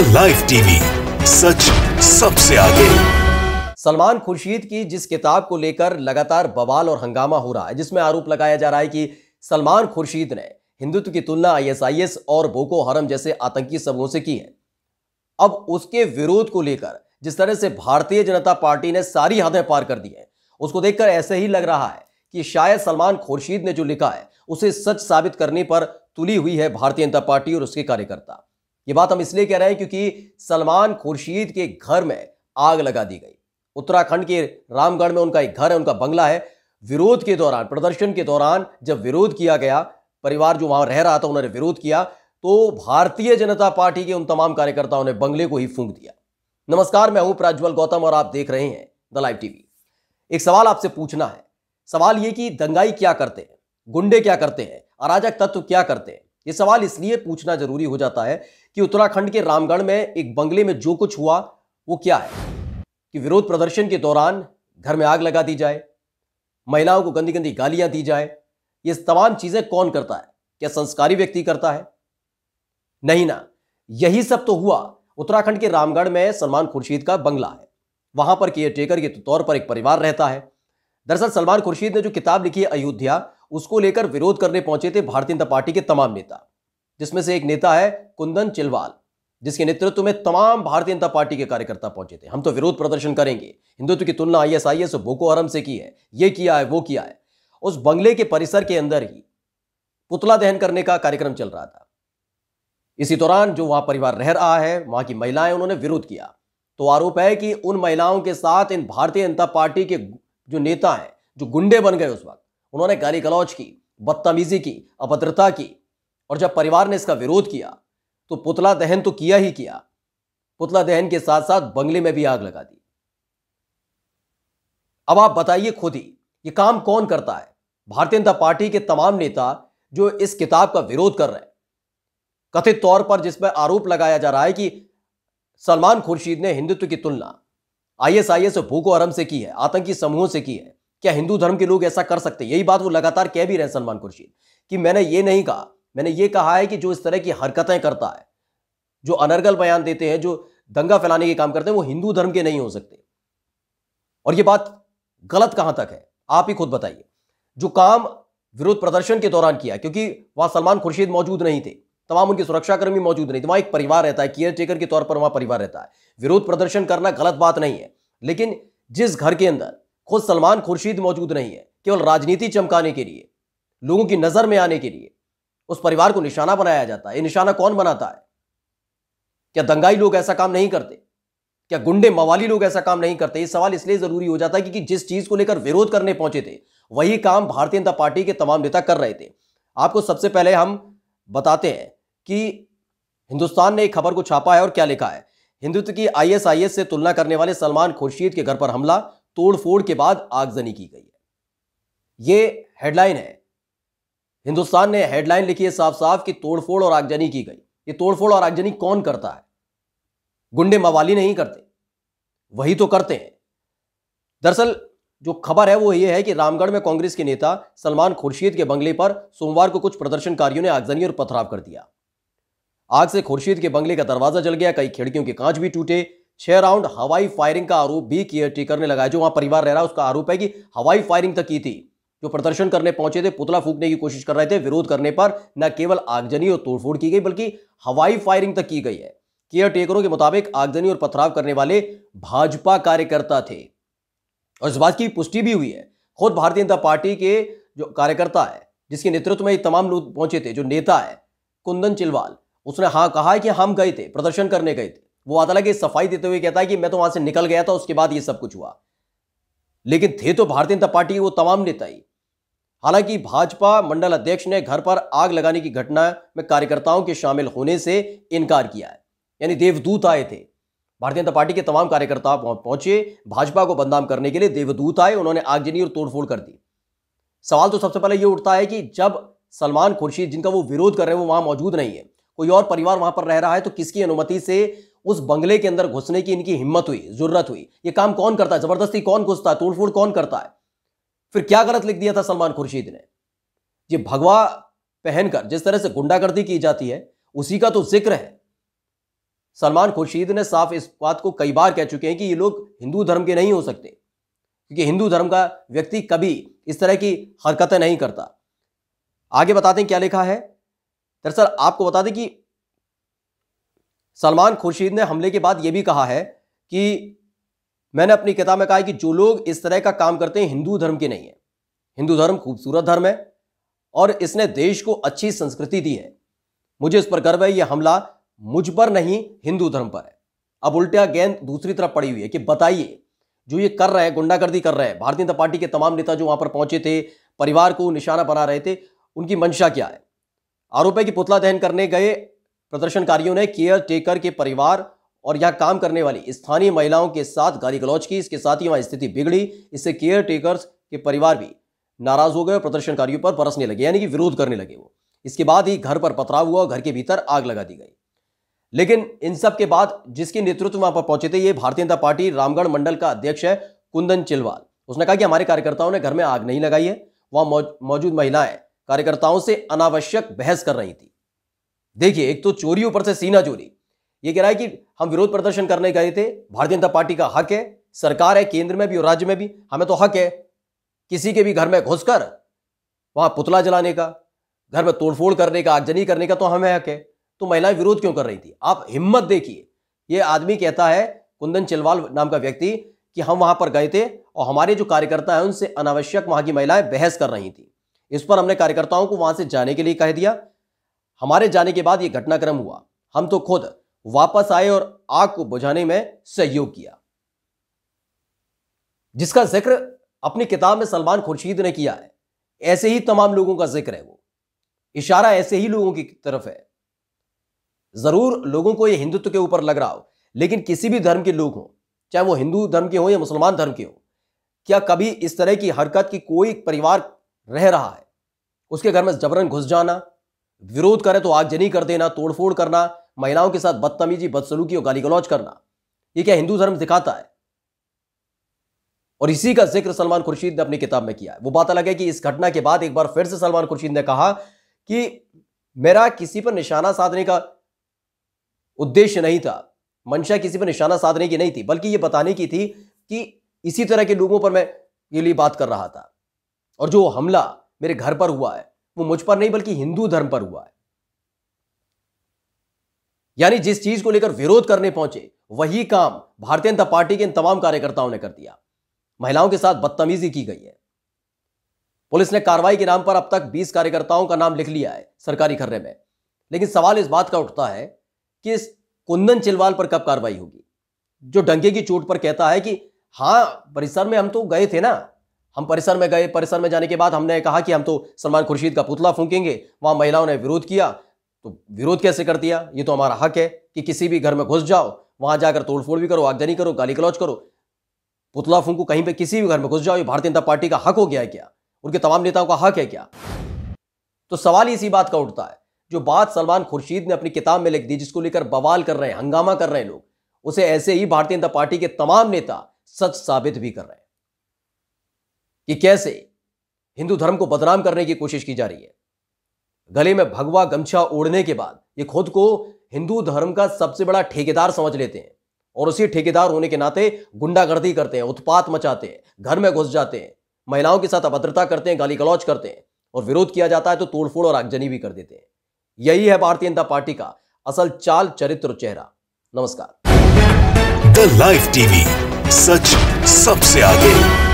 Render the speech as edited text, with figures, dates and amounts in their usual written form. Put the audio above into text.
Live TV, सच सबसे आगे। सलमान खुर्शीद की जिस किताब को लेकर लगातार बवाल और हंगामा हो रहा है, जिसमें आरोप लगाया जा रहा है कि सलमान खुर्शीद ने हिंदुत्व की तुलना आईएसआईएस और बोको हरम जैसे आतंकी समूहों से की है। अब उसके विरोध को लेकर जिस तरह से भारतीय जनता पार्टी ने सारी हदें पार कर दी है, उसको देखकर ऐसे ही लग रहा है कि शायद सलमान खुर्शीद ने जो लिखा है उसे सच साबित करने पर तुली हुई है भारतीय जनता पार्टी और उसके कार्यकर्ता। ये बात हम इसलिए कह रहे हैं क्योंकि सलमान खुर्शीद के घर में आग लगा दी गई। उत्तराखंड के रामगढ़ में उनका एक घर है, उनका बंगला है। विरोध के दौरान, प्रदर्शन के दौरान जब विरोध किया गया, परिवार जो वहां रह रहा था उन्होंने विरोध किया, तो भारतीय जनता पार्टी के उन तमाम कार्यकर्ताओं ने बंगले को ही फूंक दिया। नमस्कार, मैं हूं प्रज्वल गौतम और आप देख रहे हैं द लाइव टीवी। एक सवाल आपसे पूछना है, सवाल ये कि दंगाई क्या करते हैं, गुंडे क्या करते हैं, अराजक तत्व क्या करते हैं। ये सवाल इसलिए पूछना जरूरी हो जाता है कि उत्तराखंड के रामगढ़ में एक बंगले में जो कुछ हुआ वो क्या है कि विरोध प्रदर्शन के दौरान घर में आग लगा दी जाए, महिलाओं को गंदी गंदी गालियां दी जाए। ये तमाम चीजें कौन करता है? क्या संस्कारी व्यक्ति करता है? नहीं ना। यही सब तो हुआ। उत्तराखंड के रामगढ़ में सलमान खुर्शीद का बंगला है, वहां पर केयरटेकर के तौर पर एक परिवार रहता है। दरअसल सलमान खुर्शीद ने जो किताब लिखी है अयोध्या, उसको लेकर विरोध करने पहुंचे थे भारतीय जनता पार्टी के तमाम नेता, जिसमें से एक नेता है कुंदन चिलवाल, जिसके नेतृत्व में तमाम भारतीय जनता पार्टी के कार्यकर्ता पहुंचे थे। हम तो विरोध प्रदर्शन करेंगे, हिंदुत्व की तुलना आईएसआईएस और बोको हरम से की है, ये किया है, वो किया है। उस बंगले के परिसर के अंदर ही पुतला दहन करने का कार्यक्रम चल रहा था। इसी दौरान जो वहां परिवार रह रहा है, वहां की महिलाएं, उन्होंने विरोध किया। तो आरोप है कि उन महिलाओं के साथ इन भारतीय जनता पार्टी के जो नेता हैं, जो गुंडे बन गए उस वक्त, उन्होंने गाली गलौज की, बदतमीजी की, अभद्रता की। और जब परिवार ने इसका विरोध किया तो पुतला दहन तो किया ही किया, पुतला दहन के साथ साथ बंगले में भी आग लगा दी। अब आप बताइए खुद ही, ये काम कौन करता है? भारतीय जनता पार्टी के तमाम नेता जो इस किताब का विरोध कर रहे हैं, कथित तौर पर जिसमें आरोप लगाया जा रहा है कि सलमान खुर्शीद ने हिंदुत्व की तुलना आईएसआईएस और बोको हरम से की है, आतंकी समूहों से की है। क्या हिंदू धर्म के लोग ऐसा कर सकते हैं? यही बात वो लगातार कह भी रहे हैं सलमान खुर्शीद कि मैंने ये नहीं कहा, मैंने ये कहा है कि जो इस तरह की हरकतें करता है, जो अनर्गल बयान देते हैं, जो दंगा फैलाने के काम करते हैं, वो हिंदू धर्म के नहीं हो सकते। और ये बात गलत कहां तक है, आप ही खुद बताइए। जो काम विरोध प्रदर्शन के दौरान किया, क्योंकि वहां सलमान खुर्शीद मौजूद नहीं थे, तमाम उनके सुरक्षाकर्मी मौजूद नहीं थे, वहां एक परिवार रहता है, केयरटेकर के तौर पर वहां परिवार रहता है। विरोध प्रदर्शन करना गलत बात नहीं है, लेकिन जिस घर के अंदर खुद सलमान खुर्शीद मौजूद नहीं है, केवल राजनीति चमकाने के लिए, लोगों की नजर में आने के लिए उस परिवार को निशाना बनाया जाता है। ये निशाना कौन बनाता है? क्या दंगाई लोग ऐसा काम नहीं करते? क्या गुंडे मवाली लोग ऐसा काम नहीं करते? ये सवाल इसलिए जरूरी हो जाता है क्योंकि जिस चीज को लेकर विरोध करने पहुंचे थे, वही काम भारतीय जनता पार्टी के तमाम नेता कर रहे थे। आपको सबसे पहले हम बताते हैं कि हिंदुस्तान ने एक खबर को छापा है और क्या लिखा है। हिंदुत्व की आईएसआईएस से तुलना करने वाले सलमान खुर्शीद के घर पर हमला, तोड़फोड़ के बाद आगजनी की गई है। यह हेडलाइन है। हिंदुस्तान ने हेडलाइन लिखी है साफ साफ कि तोड़फोड़ और आगजनी की गई। ये तोड़फोड़ और आगजनी कौन करता है? गुंडे मवाली नहीं करते, वही तो करते हैं। दरअसल जो खबर है वो ये है कि रामगढ़ में कांग्रेस के नेता सलमान खुर्शीद के बंगले पर सोमवार को कुछ प्रदर्शनकारियों ने आगजनी और पथराव कर दिया। आग से खुर्शीद के बंगले का दरवाजा जल गया, कई खिड़कियों के कांच भी टूटे। 6 राउंड हवाई फायरिंग का आरोप भी केयरटेकर ने लगाया। जो वहां परिवार रह रहा है उसका आरोप है कि हवाई फायरिंग तक की थी। जो प्रदर्शन करने पहुंचे थे, पुतला फूंकने की कोशिश कर रहे थे, विरोध करने पर न केवल आगजनी और तोड़फोड़ की गई बल्कि हवाई फायरिंग तक की गई है। केयरटेकरों के मुताबिक आगजनी और पथराव करने वाले भाजपा कार्यकर्ता थे और इस बात की पुष्टि भी हुई है। खुद भारतीय जनता पार्टी के जो कार्यकर्ता है, जिसके नेतृत्व में तमाम लोग पहुंचे थे, जो नेता है कुंदन चिलवाल, उसने हाँ कहा है कि हम गए थे, प्रदर्शन करने गए थे। वो अदालत की सफाई देते हुए कहता है कि मैं तो वहां से निकल गया था, उसके बाद ये सब कुछ हुआ। लेकिन थे तो भारतीय जनता पार्टी वो तमाम नेता ही। हालांकि भाजपा मंडल अध्यक्ष ने घर पर आग लगाने की घटना में कार्यकर्ताओं के शामिल होने से इनकार किया है। यानी देवदूत आए थे। भारतीय जनता पार्टी के तमाम कार्यकर्ता पहुंचे, भाजपा को बदनाम करने के लिए देवदूत आए, उन्होंने आगजनी और तोड़फोड़ कर दी। सवाल तो सबसे पहले यह उठता है कि जब सलमान खुर्शीद, जिनका वो विरोध कर रहे हैं, वो वहां मौजूद नहीं है, कोई और परिवार वहां पर रह रहा है, तो किसकी अनुमति से उस बंगले के अंदर घुसने की इनकी हिम्मत हुई, जरूरत हुई? ये काम कौन करता है? जबरदस्ती कौन घुसता है? तोड़फोड़ कौन करता है? फिर क्या गलत लिख दिया था सलमान खुर्शीद ने? ये भगवा पहनकर जिस तरह से गुंडागर्दी की जाती है, उसी का तो जिक्र है। सलमान खुर्शीद ने साफ इस बात को कई बार कह चुके हैं कि ये लोग हिंदू धर्म के नहीं हो सकते, क्योंकि हिंदू धर्म का व्यक्ति कभी इस तरह की हरकतें नहीं करता। आगे बताते हैं क्या लिखा है। दरअसल आपको बता दें कि सलमान खुर्शीद ने हमले के बाद यह भी कहा है कि मैंने अपनी किताब में कहा है कि जो लोग इस तरह का काम करते हैं हिंदू धर्म के नहीं है। हिंदू धर्म खूबसूरत धर्म है और इसने देश को अच्छी संस्कृति दी है। मुझे इस पर गर्व है। यह हमला मुझ पर नहीं, हिंदू धर्म पर है। अब उल्टा गेंद दूसरी तरफ पड़ी हुई है कि बताइए जो ये कर रहे हैं, गुंडागर्दी कर रहे हैं, भारतीय जनता पार्टी के तमाम नेता जो वहां पर पहुंचे थे, परिवार को निशाना बना रहे थे, उनकी मंशा क्या है। आरोप है कि पुतला दहन करने गए प्रदर्शनकारियों ने केयर टेकर के परिवार और यहां काम करने वाली स्थानीय महिलाओं के साथ गाली गलौज की। इसके साथ ही वहां स्थिति बिगड़ी। इससे केयर टेकर्स के परिवार भी नाराज हो गए और प्रदर्शनकारियों पर बरसने लगे, यानी कि विरोध करने लगे वो। इसके बाद ही घर पर पथराव हुआ और घर के भीतर आग लगा दी गई। लेकिन इन सब के बाद जिसके नेतृत्व वहां पर पहुंचे थे, ये भारतीय जनता पार्टी रामगढ़ मंडल का अध्यक्ष है कुंदन चिलवाल। उसने कहा कि हमारे कार्यकर्ताओं ने घर में आग नहीं लगाई है, वहां मौजूद महिलाएं कार्यकर्ताओं से अनावश्यक बहस कर रही थी। देखिए, एक तो चोरी, ऊपर से सीना चोरी। ये कह रहा है कि हम विरोध प्रदर्शन करने गए थे, भारतीय जनता पार्टी का हक है, सरकार है केंद्र में भी और राज्य में भी, हमें तो हक है किसी के भी घर में घुसकर वहां पुतला जलाने का, घर में तोड़फोड़ करने का, आगजनी करने का तो हमें हक है। तो महिलाएं विरोध क्यों कर रही थी? आप हिम्मत देखिए। ये आदमी कहता है, कुंदन चिलवाल नाम का व्यक्ति, कि हम वहां पर गए थे और हमारे जो कार्यकर्ता हैं उनसे अनावश्यक वहां की महिलाएं बहस कर रही थी। इस पर हमने कार्यकर्ताओं को वहां से जाने के लिए कह दिया। हमारे जाने के बाद यह घटनाक्रम हुआ। हम तो खुद वापस आए और आग को बुझाने में सहयोग किया। जिसका जिक्र अपनी किताब में सलमान खुर्शीद ने किया है, ऐसे ही तमाम लोगों का जिक्र है। वो इशारा ऐसे ही लोगों की तरफ है। जरूर लोगों को यह हिंदुत्व के ऊपर लग रहा हो, लेकिन किसी भी धर्म के लोग हों, चाहे वो हिंदू धर्म के हों या मुसलमान धर्म के हों, क्या कभी इस तरह की हरकत की कोई परिवार रह रहा है? उसके घर में जबरन घुस जाना, विरोध करे तो आगजनी कर देना, तोड़फोड़ करना, महिलाओं के साथ बदतमीजी, बदसलूकी और गाली गलौज करना, यह क्या हिंदू धर्म दिखाता है? और इसी का जिक्र सलमान खुर्शीद ने अपनी किताब में किया है। वो बात अलग है कि इस घटना के बाद एक बार फिर से सलमान खुर्शीद ने कहा कि मेरा किसी पर निशाना साधने का उद्देश्य नहीं था, मंशा किसी पर निशाना साधने की नहीं थी, बल्कि यह बताने की थी कि इसी तरह के लोगों पर मैं ये लिए बात कर रहा था। और जो हमला मेरे घर पर हुआ है वो मुझ पर नहीं बल्कि हिंदू धर्म पर हुआ है। यानी जिस चीज को लेकर विरोध करने पहुंचे वही काम भारतीय जनता पार्टी के इन तमाम कार्यकर्ताओं ने कर दिया। महिलाओं के साथ बदतमीजी की गई है। पुलिस ने कार्रवाई के नाम पर अब तक 20 कार्यकर्ताओं का नाम लिख लिया है सरकारी खर्रे में। लेकिन सवाल इस बात का उठता है कि इस कुंदन चिलवाल पर कब कार्रवाई होगी, जो डंके की चोट पर कहता है कि हां परिसर में हम तो गए थे ना, हम परिसर में गए, परिसर में जाने के बाद हमने कहा कि हम तो सलमान खुर्शीद का पुतला फूंकेंगे। वहां महिलाओं ने विरोध किया, तो विरोध कैसे कर दिया? ये तो हमारा हक है कि किसी भी घर में घुस जाओ, वहां जाकर तोड़फोड़ भी करो, आगजनी करो, गाली गलौज करो, पुतला फूंको, कहीं पे किसी भी घर में घुस जाओ। ये भारतीय जनता पार्टी का हक हो गया है क्या? उनके तमाम नेताओं का हक है क्या? तो सवाल इसी बात का उठता है। जो बात सलमान खुर्शीद ने अपनी किताब में लिख दी, जिसको लेकर बवाल कर रहे हैं, हंगामा कर रहे हैं लोग, उसे ऐसे ही भारतीय जनता पार्टी के तमाम नेता सच साबित भी कर रहे हैं कि कैसे हिंदू धर्म को बदनाम करने की कोशिश की जा रही है। गले में भगवा गमछा ओढ़ने के बाद ये खुद को हिंदू धर्म का सबसे बड़ा ठेकेदार समझ लेते हैं और उसी ठेकेदार होने के नाते गुंडागर्दी करते हैं, उत्पात मचाते हैं, घर में घुस जाते हैं, महिलाओं के साथ अभद्रता करते हैं, गाली गलौज करते हैं, और विरोध किया जाता है तो तोड़फोड़ और आगजनी भी कर देते हैं। यही है भारतीय जनता पार्टी का असल चाल, चरित्र और चेहरा। नमस्कार। द लाइव टीवी, सच सबसे आगे।